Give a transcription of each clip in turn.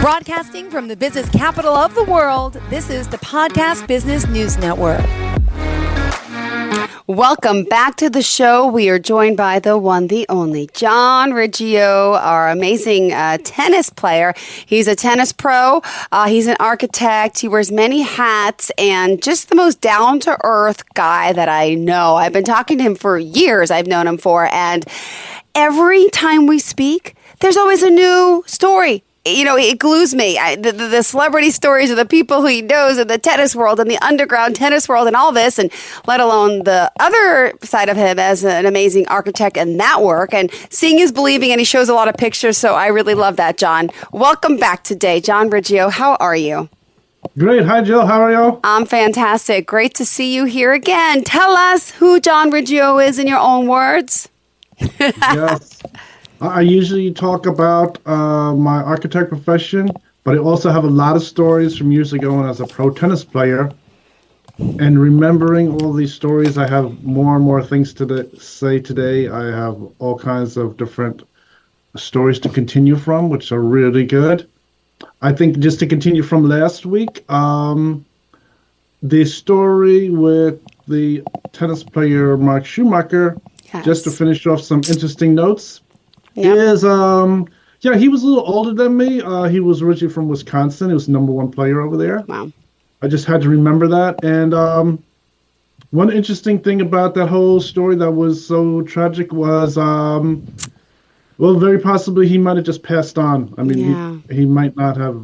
Broadcasting from the business capital of the world, this is the Podcast Business News Network. Welcome back to the show. We are joined by the one, the only, John Riggio, our amazing tennis player. He's a tennis pro. He's an architect. He wears many hats and just the most down-to-earth guy that I know. I've been talking to him for years. I've known him for. And every time we speak, there's always a new story. You know, it glues me. The celebrity stories of the people who he knows in the tennis world and the underground tennis world and all this, and let alone the other side of him as an amazing architect and that work. And seeing is believing, and he shows a lot of pictures, so I really love that, John. Welcome back today, John Riggio. How are you? Great. Hi, Jill. How are you? I'm fantastic. Great to see you here again. Tell us who John Riggio is in your own words. Yes. I usually talk about my architect profession, but I also have a lot of stories from years ago when I was a pro tennis player. And remembering all these stories, I have more and more things to say today. I have all kinds of different stories to continue from, which are really good. I think just to continue from last week, the story with the tennis player Mark Schumacher, Yes. just to finish off some interesting notes. Yep. Is he was a little older than me. He was originally from Wisconsin. He was the number 1 player over there. Wow. I just had to remember that. And one interesting thing about that whole story that was so tragic was, very possibly he might have just passed on. I mean, he might not have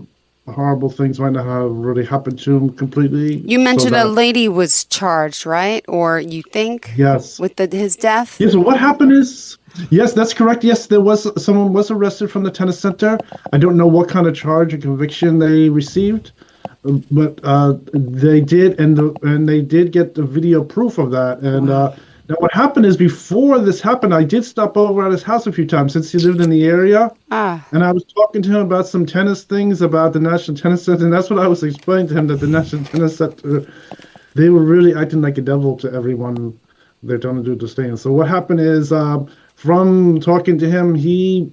horrible things might not have really happened to him completely. You mentioned a lady was charged, right? Or you think? Yes. With his death? Yes. So what happened is, yes, that's correct. Yes, someone was arrested from the tennis center. I don't know what kind of charge or conviction they received, but they did, and they did get the video proof of that. And now what happened is, before this happened, I did stop over at his house a few times since he lived in the area. And I was talking to him about some tennis things about the National Tennis Center, and that's what I was explaining to him, that the National Tennis Center, they were really acting like a devil to everyone they're trying to do to stay in. So what happened is, from talking to him, he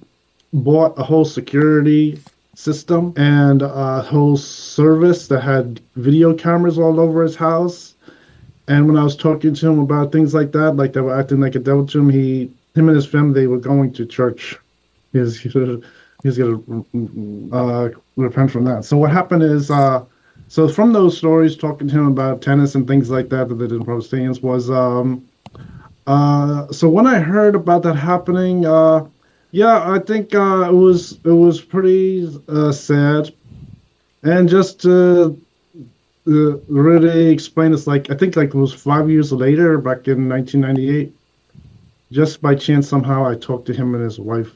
bought a whole security system and a whole service that had video cameras all over his house. And when I was talking to him about things like that, like they were acting like a devil to him, him and his family, they were going to church. He's going to repent from that. So what happened is, so from those stories, talking to him about tennis and things like that they did in pro stadiums was, so when I heard about that happening, I think it was pretty sad. And just really explain this, I think it was 5 years later, back in 1998, just by chance somehow I talked to him and his wife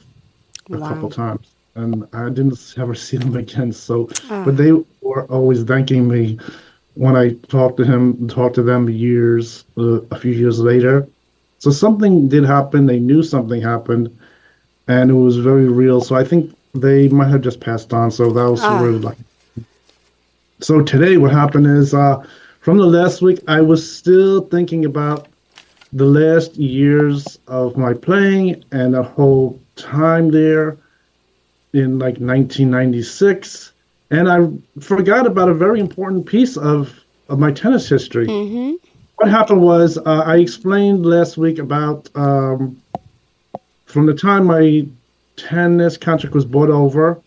a couple times, and I didn't ever see them again. So, but they were always thanking me when I talked to them a few years later. So something did happen. They knew something happened, and it was very real. So I think they might have just passed on. So that was really lucky. So today what happened is, from the last week, I was still thinking about the last years of my playing and the whole time there in 1996. And I forgot about a very important piece of my tennis history. Mm-hmm. What happened was, I explained last week about from the time my tennis contract was bought over,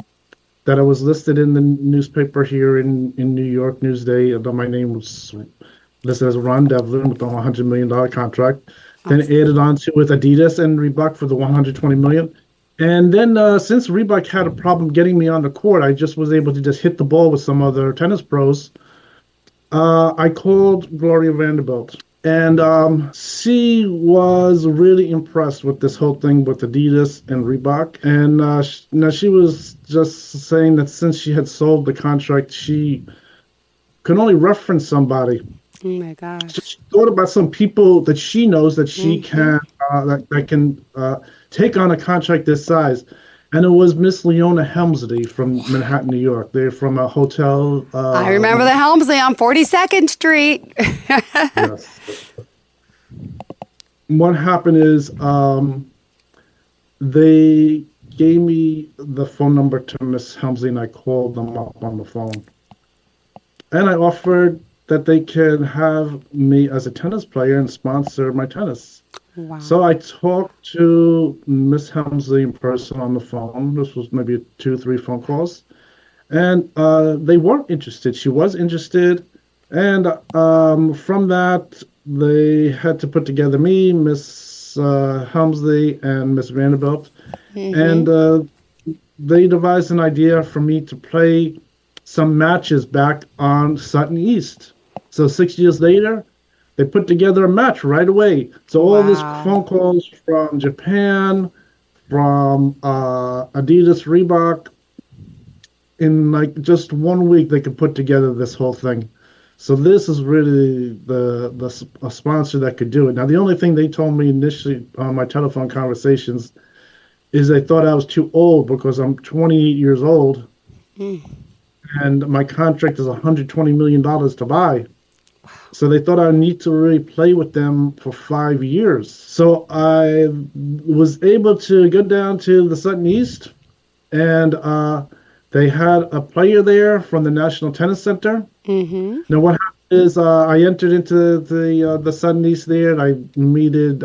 that I was listed in the newspaper here in New York, Newsday, although my name was listed as Ron Devlin with the $100 million contract. Then added on to with Adidas and Reebok for the $120 million. And then since Reebok had a problem getting me on the court, I just was able to just hit the ball with some other tennis pros. I called Gloria Vanderbilt, and she was really impressed with this whole thing with Adidas and Reebok. And she was just saying that since she had sold the contract, she could only reference somebody. Oh my gosh! So she thought about some people that she knows that she can that can take on a contract this size. And it was Miss Leona Helmsley from Manhattan, New York. They're from a hotel. I remember the Helmsley on 42nd Street. Yes. what happened is they gave me the phone number to Miss Helmsley, and I called them up on the phone. And I offered that they could have me as a tennis player and sponsor my tennis. Wow. So I talked to Miss Helmsley in person on the phone. This was maybe 2, 3 phone calls. And they weren't interested. She was interested. And from that, they had to put together me, Miss Helmsley, and Miss Vanderbilt. And they devised an idea for me to play some matches back on Sutton East. So 6 years later, they put together a match right away. So all these phone calls from Japan, from Adidas, Reebok, in like just 1 week, they could put together this whole thing. So this is really a sponsor that could do it. Now, the only thing they told me initially on my telephone conversations is they thought I was too old because I'm 28 years old, and my contract is $120 million to buy. So they thought I need to really play with them for 5 years. So I was able to go down to the Sutton East, and they had a player there from the National Tennis Center. Now what happened is I entered into the Sutton East there, and I meted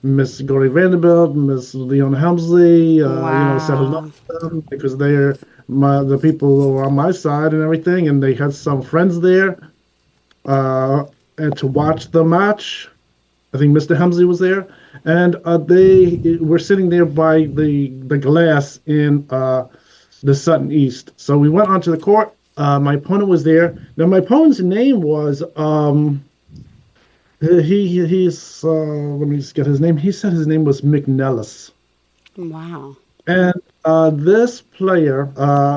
Miss Gloria Vanderbilt, Miss Leona Helmsley, said hello to them because they're the people who were on my side and everything, and they had some friends there. And to watch the match, I think Mr. Helmsley was there, and they were sitting there by the glass in the Sutton East. So we went onto the court. My opponent was there. Now my opponent's name was he's let me just get his name. He said his name was McNellis. Wow. And this player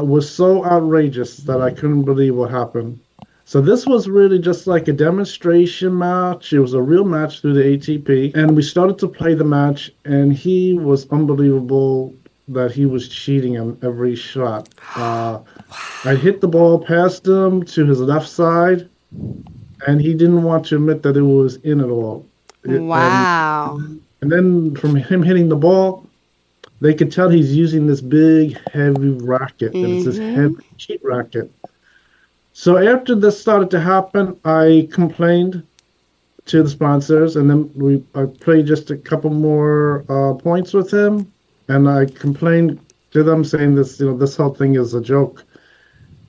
was so outrageous that I couldn't believe what happened. So this was really just like a demonstration match. It was a real match through the ATP. And we started to play the match, and he was unbelievable that he was cheating on every shot. I hit the ball past him to his left side, and he didn't want to admit that it was in at all. Wow. And then from him hitting the ball, they could tell he's using this big, heavy racket. And it's this heavy cheat racket. So after this started to happen, I complained to the sponsors, and then I played just a couple more points with him, and I complained to them saying this whole thing is a joke.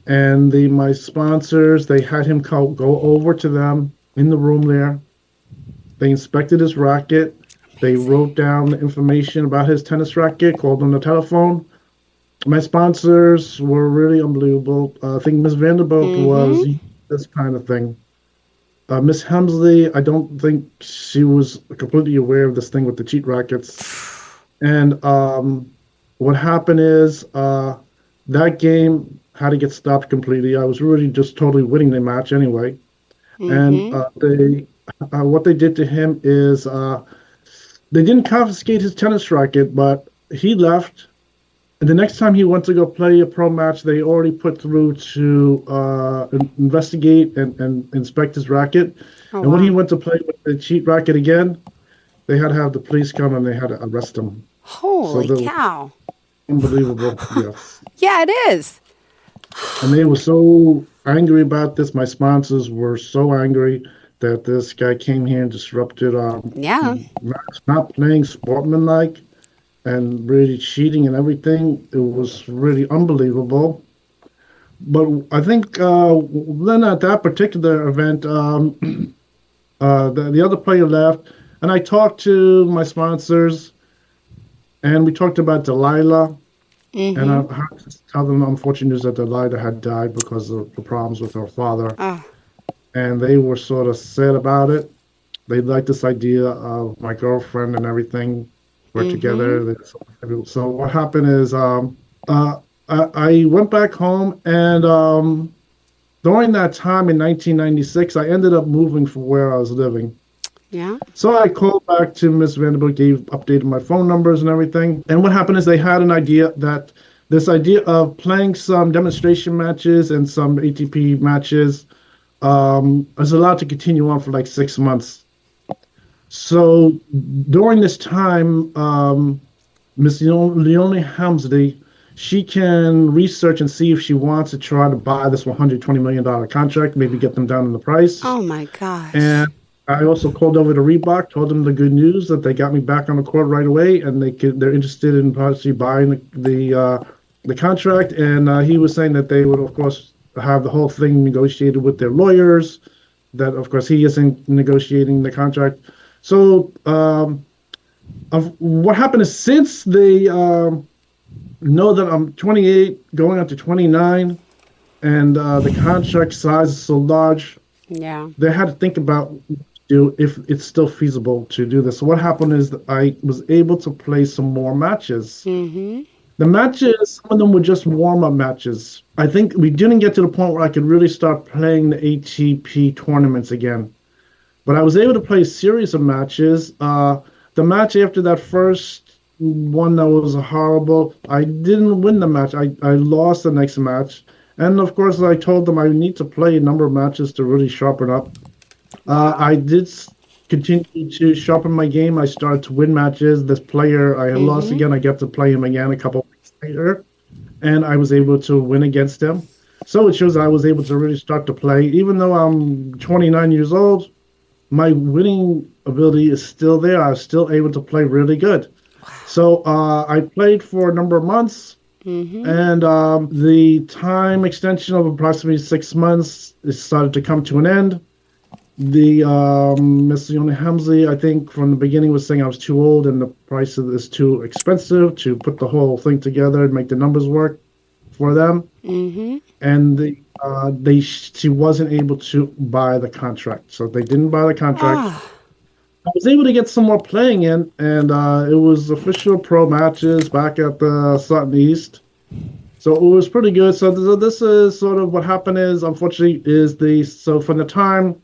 And my sponsors, they had him go over to them in the room there. They inspected his racket. They wrote down the information about his tennis racket, called on the telephone. My sponsors were really unbelievable. I think Miss Vanderbilt was this kind of thing. Miss Helmsley, I don't think she was completely aware of this thing with the cheat rackets. And what happened is that game had to get stopped completely. I was really just totally winning the match anyway. And what they did to him is they didn't confiscate his tennis racket, but he left. And the next time he went to go play a pro match, they already put through to investigate and inspect his racket. And when he went to play with the cheat racket again, they had to have the police come and they had to arrest him. Holy cow. Unbelievable, yes. Yeah, it is. And they were so angry about this. My sponsors were so angry that this guy came here and disrupted not playing sportsmanlike and really cheating and everything. It was really unbelievable. But I think then at that particular event, the other player left, and I talked to my sponsors, and we talked about Delilah. And I had to tell them the unfortunate news that Delilah had died because of the problems with her father. And they were sort of sad about it. They liked this idea of my girlfriend and everything. We're together. So what happened is I went back home, and during that time in 1996, I ended up moving from where I was living. Yeah. So I called back to Miss Vanderbilt, updated my phone numbers and everything. And what happened is they had an idea that this idea of playing some demonstration matches and some ATP matches was allowed to continue on for like 6 months. So during this time, Miss Leone Helmsley, she can research and see if she wants to try to buy this $120 million contract, maybe get them down in the price. Oh my gosh. And I also called over to Reebok, told them the good news that they got me back on the court right away, and they're interested in possibly buying the contract. And he was saying that they would, of course, have the whole thing negotiated with their lawyers. That, of course, he isn't negotiating the contract. So what happened is, since they know that I'm 28, going up to 29, and the contract size is so large, they had to think about if it's still feasible to do this. So what happened is that I was able to play some more matches. Mm-hmm. The matches, some of them were just warm-up matches. I think we didn't get to the point where I could really start playing the ATP tournaments again. But I was able to play a series of matches. The match after that first one that was horrible, I didn't win the match. I lost the next match. And, of course, I told them I need to play a number of matches to really sharpen up. I did continue to sharpen my game. I started to win matches. This player I had lost again, I got to play him again a couple of weeks later, and I was able to win against him. So it shows I was able to really start to play. Even though I'm 29 years old, my winning ability is still there. I was still able to play really good. So I played for a number of months, and the time extension of approximately 6 months started to come to an end. The Miss Leone Helmsley, I think, from the beginning was saying I was too old and the price of this too expensive to put the whole thing together and make the numbers work for them. And she wasn't able to buy the contract, so they didn't buy the contract. I was able to get some more playing in, and it was official pro matches back at the Sutton East. So it was pretty good. So this is sort of what happened is, unfortunately, so from the time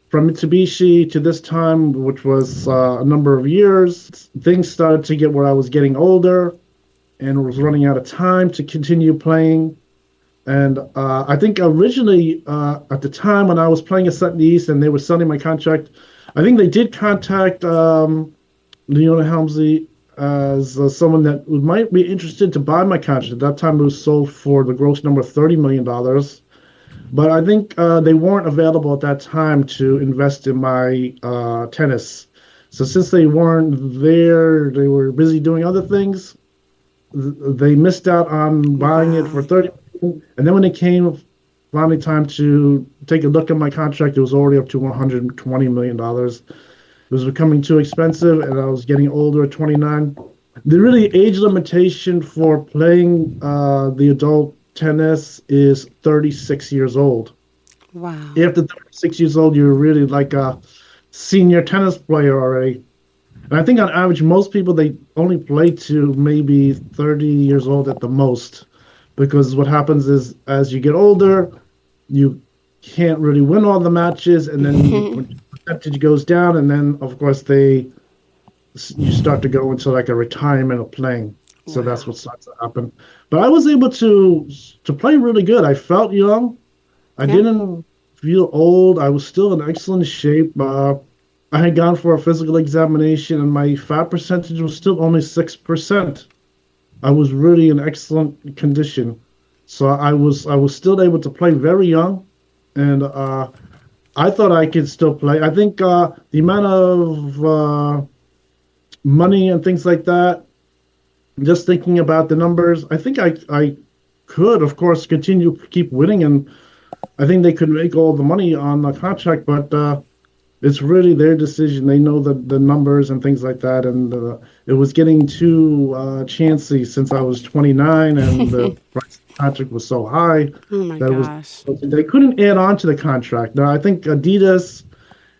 from Mitsubishi to this time, which was a number of years, things started to get where I was getting older and was running out of time to continue playing. And I think originally, at the time when I was playing at Sutton East and they were selling my contract, I think they did contact Leone Helmsley as someone that might be interested to buy my contract. At that time, it was sold for the gross number $30 million. But I think they weren't available at that time to invest in my tennis. So since they weren't there, they were busy doing other things. They missed out on buying it for $30 million. And then when it came finally time to take a look at my contract, it was already up to $120 million. It was becoming too expensive, and I was getting older at 29. The really age limitation for playing the adult tennis is 36 years old. Wow. After 36 years old, you're really like a senior tennis player already. And I think on average, most people, they only play to maybe 30 years old at the most. Because what happens is, as you get older, you can't really win all the matches, and then when the percentage goes down, and then, of course, you start to go into like a retirement of playing. So that's what starts to happen. But I was able to play really good. I felt young. I didn't feel old. I was still in excellent shape. I had gone for a physical examination, and my fat percentage was still only 6%. I was really in excellent condition. So I was still able to play very young, and I thought I could still play. I think the amount of money and things like that, just thinking about the numbers, I think I could, of course, keep winning, and I think they could make all the money on the contract, but it's really their decision. They know the numbers and things like that, and it was getting too chancy since I was 29, and the price of the contract was so high. Oh my gosh. They couldn't add on to the contract. Now, I think Adidas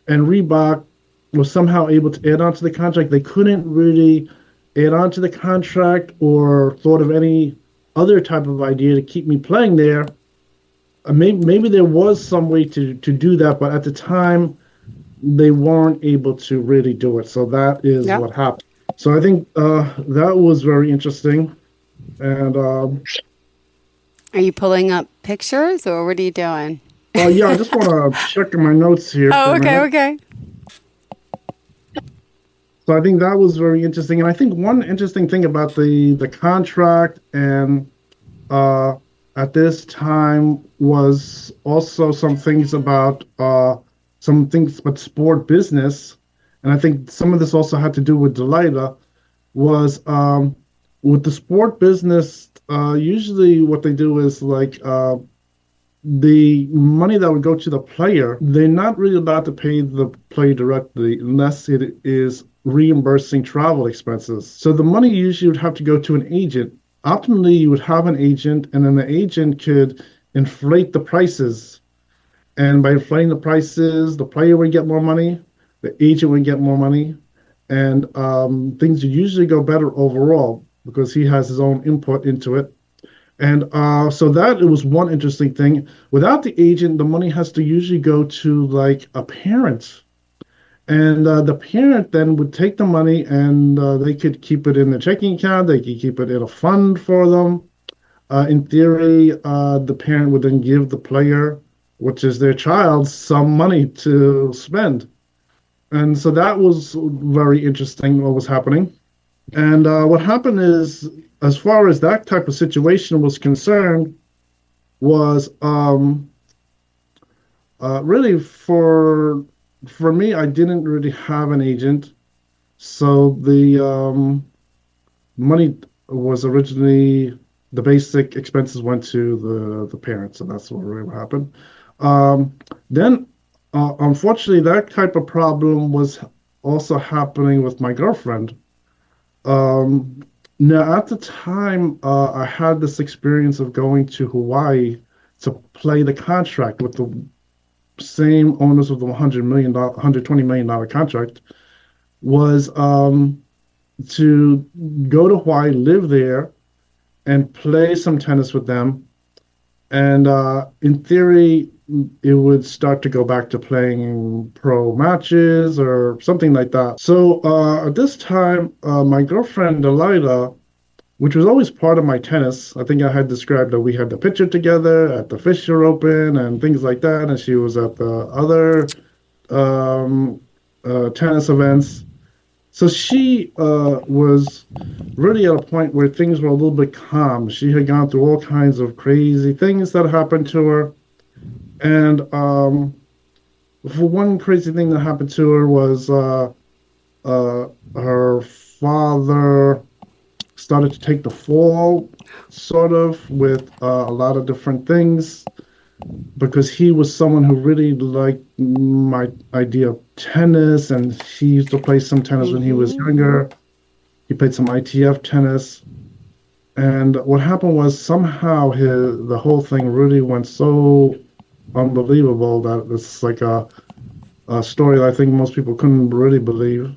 and Reebok were somehow able to add on to the contract. They couldn't really add on to the contract or thought of any other type of idea to keep me playing there. Maybe there was some way to do that, but at the time, they weren't able to really do it. So that is what happened. So I think that was very interesting. And are you pulling up pictures, or what are you doing? Yeah, I just want to check my notes here. Oh, okay. So I think that was very interesting. And I think one interesting thing about the contract and at this time was also some things about sport business. And I think some of this also had to do with Delilah was with the sport business, usually what they do is like the money that would go to the player, they're not really allowed to pay the player directly unless it is reimbursing travel expenses. So the money usually would have to go to an agent. Optimally, you would have an agent, and then the agent could inflate the prices. And by inflating the prices, the player would get more money, the agent would get more money, and things would usually go better overall because he has his own input into it. And so that it was one interesting thing. Without the agent, the money has to usually go to like a parent. And the parent then would take the money and they could keep it in the checking account. They could keep it in a fund for them. In theory, the parent would then give the player, which is their child, some money to spend. And so that was very interesting what was happening. And what happened is, as far as that type of situation was concerned, was really for me, I didn't really have an agent. So the money was originally, the basic expenses went to the parents, and that's what really happened. Then, unfortunately, that type of problem was also happening with my girlfriend. Now, at the time, I had this experience of going to Hawaii to play the contract with the same owners of the $120 million contract, was to go to Hawaii, live there, and play some tennis with them. And in theory, it would start to go back to playing pro matches or something like that. So at this time, my girlfriend, Delilah, which was always part of my tennis. I think I had described that we had the picture together at the Fisher Open and things like that, and she was at the other tennis events. So she was really at a point where things were a little bit calm. She had gone through all kinds of crazy things that happened to her. And for one crazy thing that happened to her was her father started to take the fall, sort of, with a lot of different things, because he was someone who really liked my idea of tennis, and he used to play some tennis when he was younger. He played some ITF tennis. And what happened was somehow the whole thing really went so unbelievable that it's like a story that I think most people couldn't really believe.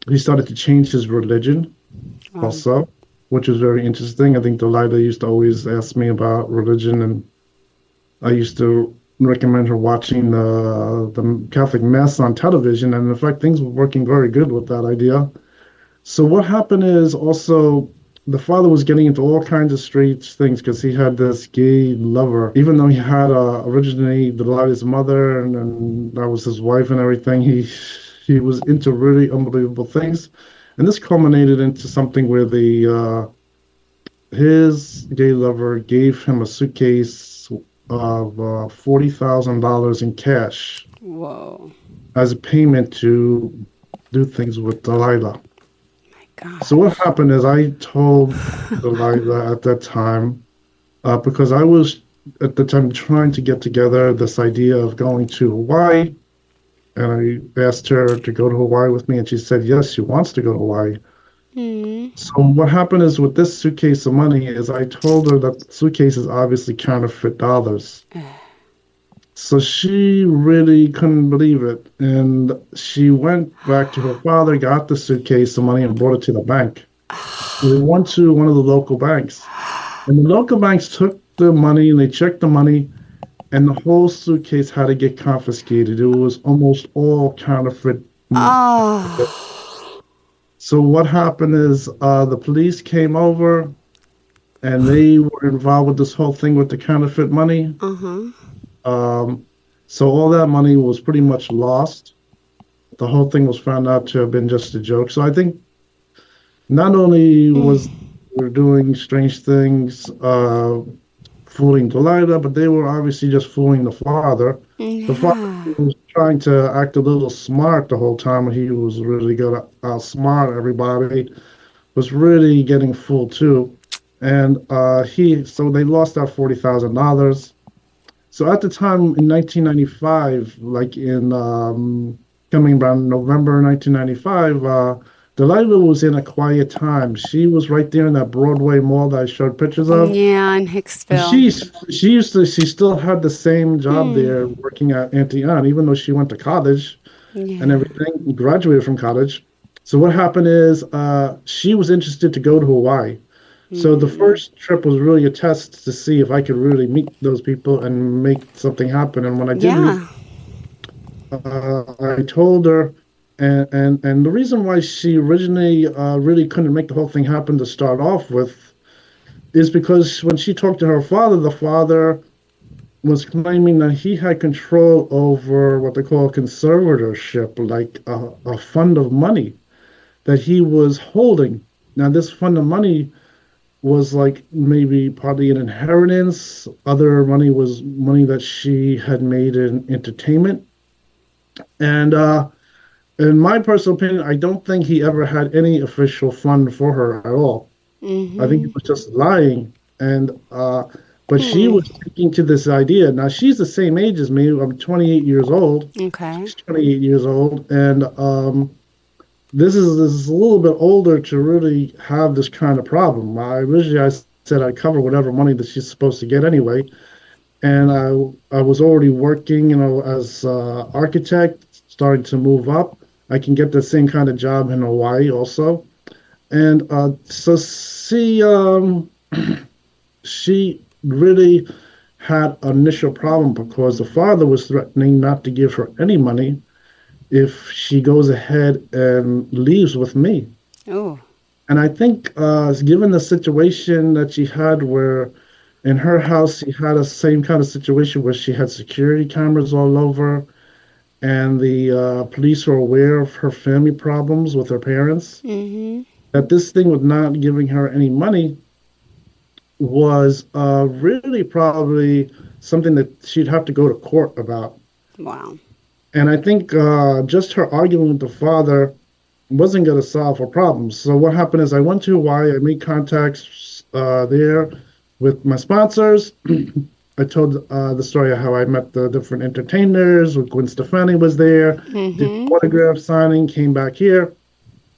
He started to change his religion also, which was very interesting. I think Delilah used to always ask me about religion, and I used to recommend her watching the Catholic Mass on television, and in fact, things were working very good with that idea. So what happened is also the father was getting into all kinds of strange things because he had this gay lover. Even though he had originally Delilah's mother, and that was his wife and everything, he was into really unbelievable things. And this culminated into something where his gay lover gave him a suitcase of $40,000 in cash. Whoa. As a payment to do things with Delilah. God. So what happened is I told Delilah at that time, because I was at the time trying to get together this idea of going to Hawaii, and I asked her to go to Hawaii with me, and she said yes, she wants to go to Hawaii. So what happened is with this suitcase of money is I told her that the suitcase is obviously counterfeit dollars. So she really couldn't believe it. And she went back to her father, got the suitcase of money, and brought it to the bank. We went to one of the local banks. And the local banks took the money, and they checked the money, and the whole suitcase had to get confiscated. It was almost all counterfeit. So what happened is the police came over, and they were involved with this whole thing with the counterfeit money. So all that money was pretty much lost. the whole thing was found out to have been just a joke. So I think not only was we're doing strange things, fooling Delilah, but they were obviously just fooling the father. The father Yeah. was trying to act a little smart the whole time when he was really good at outsmart everybody, was really getting fooled too. And so they lost that $40,000. So at the time in 1995, like in coming around November 1995, Delilah was in a quiet time. She was right there in that Broadway mall that I showed pictures of. Yeah, in And Hicksville. she still had the same job there working at Auntie Anne, even though she went to college and Yeah. everything, graduated from college. So what happened is she was interested to go to Hawaii. So the first trip was really a test to see if I could really meet those people and make something happen. And when I did meet, Yeah. I told her, and the reason why she originally really couldn't make the whole thing happen to start off with is because when she talked to her father, the father was claiming that he had control over what they call conservatorship, like a fund of money that he was holding. Now, this fund of money was like maybe partly an inheritance. Other money was money that she had made in entertainment. And in my personal opinion, I don't think he ever had any official fund for her at all. I think he was just lying. And but she was sticking to this idea. Now she's the same age as me. I'm 28 years old. Okay. She's 28 years old, and this is a little bit older to really have this kind of problem. I said I'd cover whatever money that she's supposed to get anyway, and I was already working, as architect, starting to move up. I can get the same kind of job in Hawaii also, and so she really had an initial problem because the father was threatening not to give her any money if she goes ahead and leaves with me. Oh. And I think, given the situation that she had, where in her house she had a same kind of situation where she had security cameras all over, and the police were aware of her family problems with her parents, that this thing with not giving her any money was really probably something that she'd have to go to court about. Wow. And I think just her arguing with the father wasn't going to solve her problems. So what happened is I went to Hawaii. I made contacts there with my sponsors. I told the story of how I met the different entertainers. Gwen Stefani was there, did autograph signing, came back here.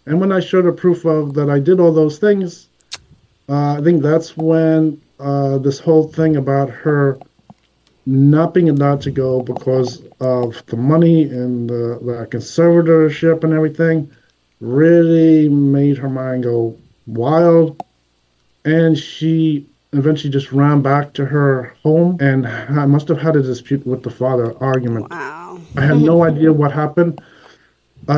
And when I showed her proof of that I did all those things, I think that's when this whole thing about her not being allowed to go because of the money and the conservatorship and everything really made her mind go wild. And she eventually just ran back to her home and must have had a dispute with the father, argument. Wow. I have no idea what happened.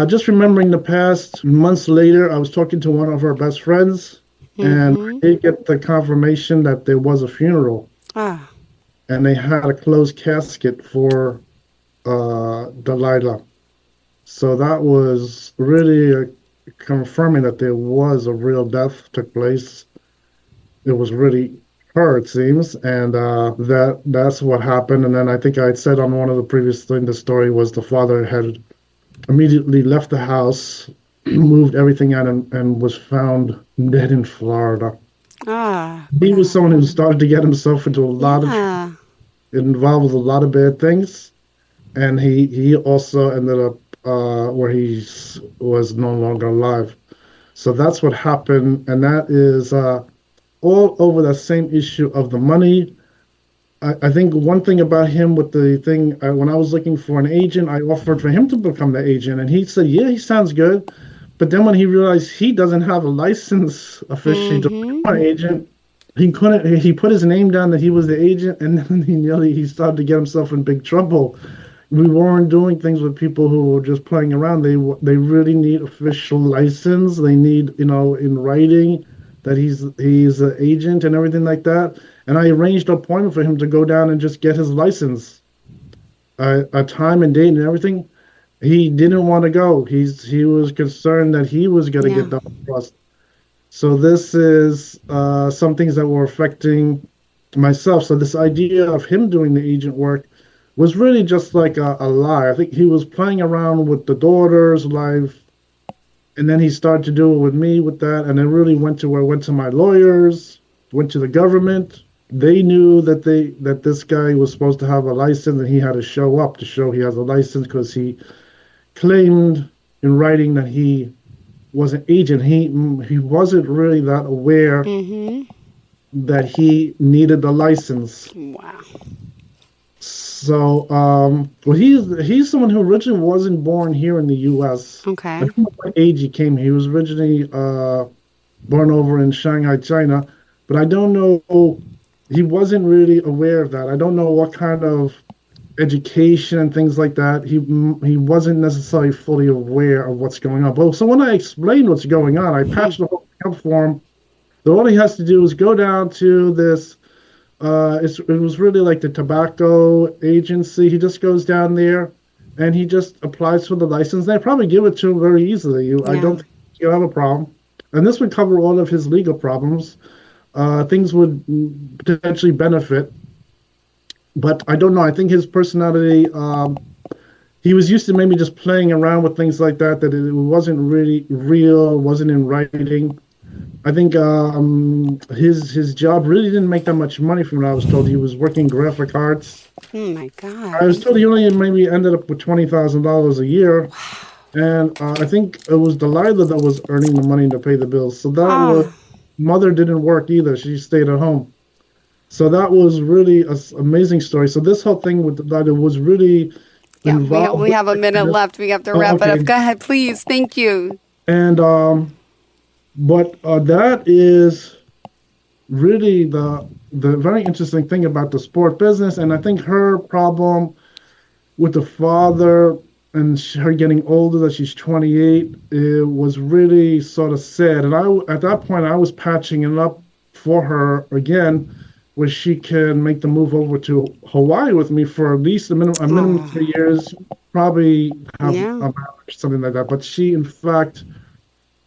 Just remembering the past, months later, I was talking to one of her best friends, and I did get the confirmation that there was a funeral. Ah. And they had a closed casket for Delilah. So that was really confirming that there was a real death took place. It was really her, it seems, and that's what happened. And then I think I had said on one of the previous things, the story was the father had immediately left the house, moved everything out, and was found dead in Florida. Ah. He was someone who started to get himself into a lot of involved with a lot of bad things, and he also ended up where he was no longer alive. So that's what happened, and that is all over the same issue of the money. I think one thing about him with the thing, when I was looking for an agent, I offered for him to become the agent, and he said, yeah, he sounds good. But then when he realized he doesn't have a license officially to become an agent, he couldn't. He put his name down that he was the agent, and then he started to get himself in big trouble. We weren't doing things with people who were just playing around. They really need official license. They need, in writing that he's an agent and everything like that. And I arranged an appointment for him to go down and just get his license, a time and date and everything. he didn't want to go. He was concerned that he was going to Yeah. get double crossed. So this is some things that were affecting myself. So this idea of him doing the agent work was really just like a lie. I think he was playing around with the daughter's life, and then he started to do it with me with that, and it really went to where I went to my lawyers, went to the government. They knew that this guy was supposed to have a license, and he had to show up to show he has a license because he claimed in writing that he was an agent. He wasn't really that aware Mm-hmm. that he needed the license. Wow. So, well, he's someone who originally wasn't born here in the U.S. I Okay. don't know what age he came. He was originally born over in Shanghai, China, but I don't know. He wasn't really aware of that. I don't know what kind of education and things like that. He wasn't necessarily fully aware of what's going on. But so when I explained what's going on, I patched the whole thing up for him. So all he has to do is go down to this. It was really like the tobacco agency. He just goes down there and he just applies for the license. They probably give it to him very easily. I Yeah. don't think he'll have a problem. And this would cover all of his legal problems. Things would potentially benefit. But I don't know. I think his personality, he was used to maybe just playing around with things like that, that it wasn't really real, wasn't in writing. I think his job really didn't make that much money from what I was told. He was working graphic arts. Oh my I was God. told he only maybe ended up with $20,000 a year. And I think it was Delilah that was earning the money to pay the bills. So that was, Oh, mother didn't work either. She stayed at home. So that was really an amazing story. So this whole thing with Delilah was really yeah. involved. We have a minute left. We have to Oh, wrap it up. okay. Go ahead, please. Thank you. And but that is really the very interesting thing about the sport business. And I think her problem with the father and her getting older, that she's 28, it was really sort of sad. And at that point, I was patching it up for her again, where she can make the move over to Hawaii with me for at least a minimum Oh, 3 years, probably have yeah. a marriage, something like that. But she, in fact,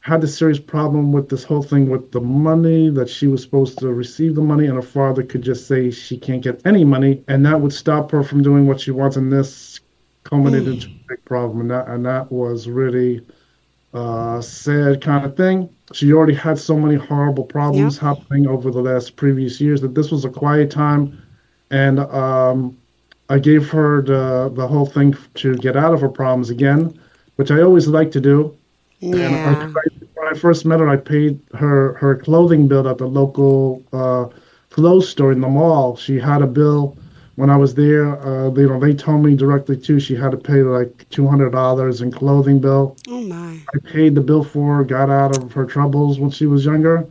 had a serious problem with this whole thing with the money, that she was supposed to receive the money and her father could just say she can't get any money, and that would stop her from doing what she wants. And this culminated into a big problem, and that was really sad kind of thing. She already had so many horrible Yeah. problems happening over the last previous years that this was a quiet time, and I gave her the whole thing to get out of her problems again, which I always like to do. And Yeah. when I first met her, I paid her clothing bill at the local clothes store in the mall. She had a bill when I was there. They told me directly too. She had to pay like $200 in clothing bill. Oh my. I paid the bill for her, got out of her troubles when she was younger.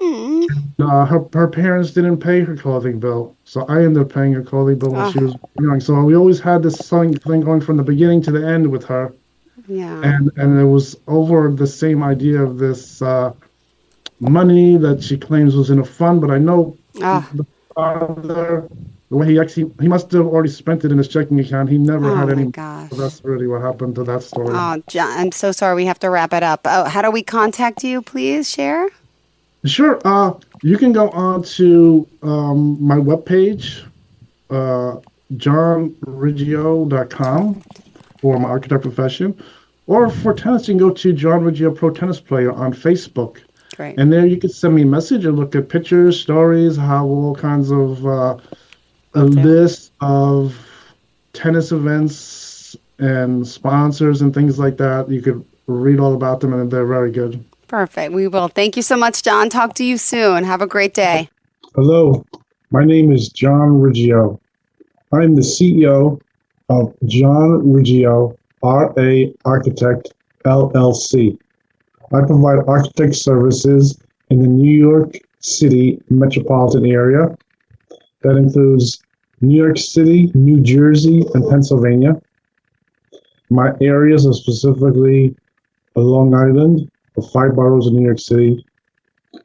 Mm. Her parents didn't pay her clothing bill, so I ended up paying her clothing bill when she Oh, was young. So we always had this thing going from the beginning to the end with her. yeah. And it was over the same idea of this money that she claims was in a fund. But I know Oh, the father, the way he must have already spent it in his checking account. He never oh had my any. gosh. So that's really what happened to that story. Oh, John, I'm so sorry. We have to wrap it up. Oh, how do we contact you? Please share. Sure. You can go on to my webpage, johnriggio.com, for my architect profession. Or for tennis, you can go to John Riggio Pro Tennis Player on Facebook. Great. And there you can send me a message and look at pictures, stories, how all kinds of a list of tennis events and sponsors and things like that. You could read all about them, and they're very good. Perfect. We will. Thank you so much, John. Talk to you soon. Have a great day. Hello, my name is John Riggio. I'm the CEO of John Riggio, RA Architect, LLC. I provide architect services in the New York City metropolitan area. That includes New York City, New Jersey, and Pennsylvania. My areas are specifically Long Island, the 5 boroughs of New York City,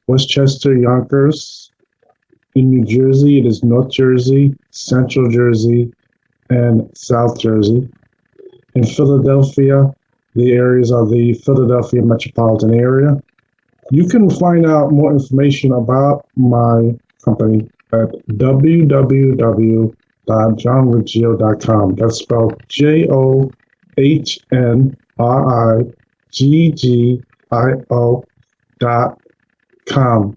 Westchester, Yonkers. In New Jersey, it is North Jersey, Central Jersey, and South Jersey. in Philadelphia, the areas of the Philadelphia metropolitan area. You can find out more information about my company at www.johnriggio.com. That's spelled JOHNRIGGIO.com.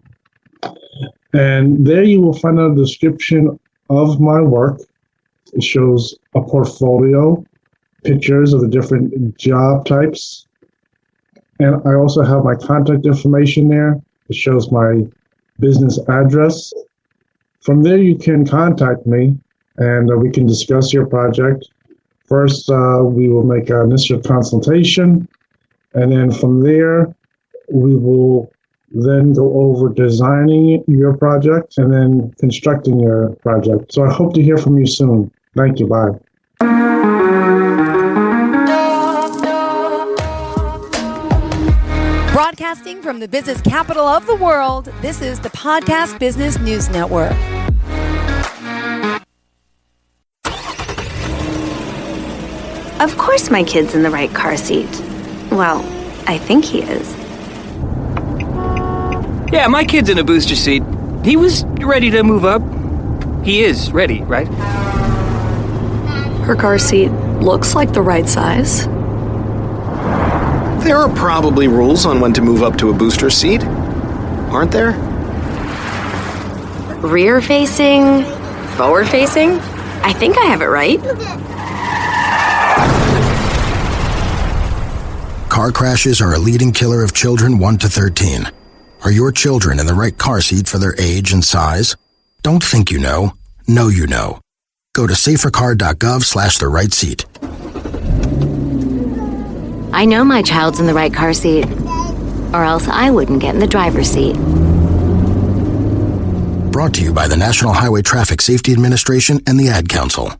And there you will find out a description of my work. It shows a portfolio, pictures of the different job types. And I also have my contact information there. It shows my business address. From there, you can contact me and we can discuss your project. First, we will make an initial consultation. And then from there, we will then go over designing your project and then constructing your project. So I hope to hear from you soon. Thank you. Bye. Broadcasting from the business capital of the world, this is the Podcast Business News Network. Of course my kid's in the right car seat. Well, I think he is. Yeah, my kid's in a booster seat. He was ready to move up. He is ready, right? Her car seat looks like the right size. There are probably rules on when to move up to a booster seat, aren't there? Rear facing, forward facing. I think I have it right. Car crashes are a leading killer of children 1 to 13. Are your children in the right car seat for their age and size? Don't think you know you know. Go to safercar.gov/the right seat. I know my child's in the right car seat, or else I wouldn't get in the driver's seat. Brought to you by the National Highway Traffic Safety Administration and the Ad Council.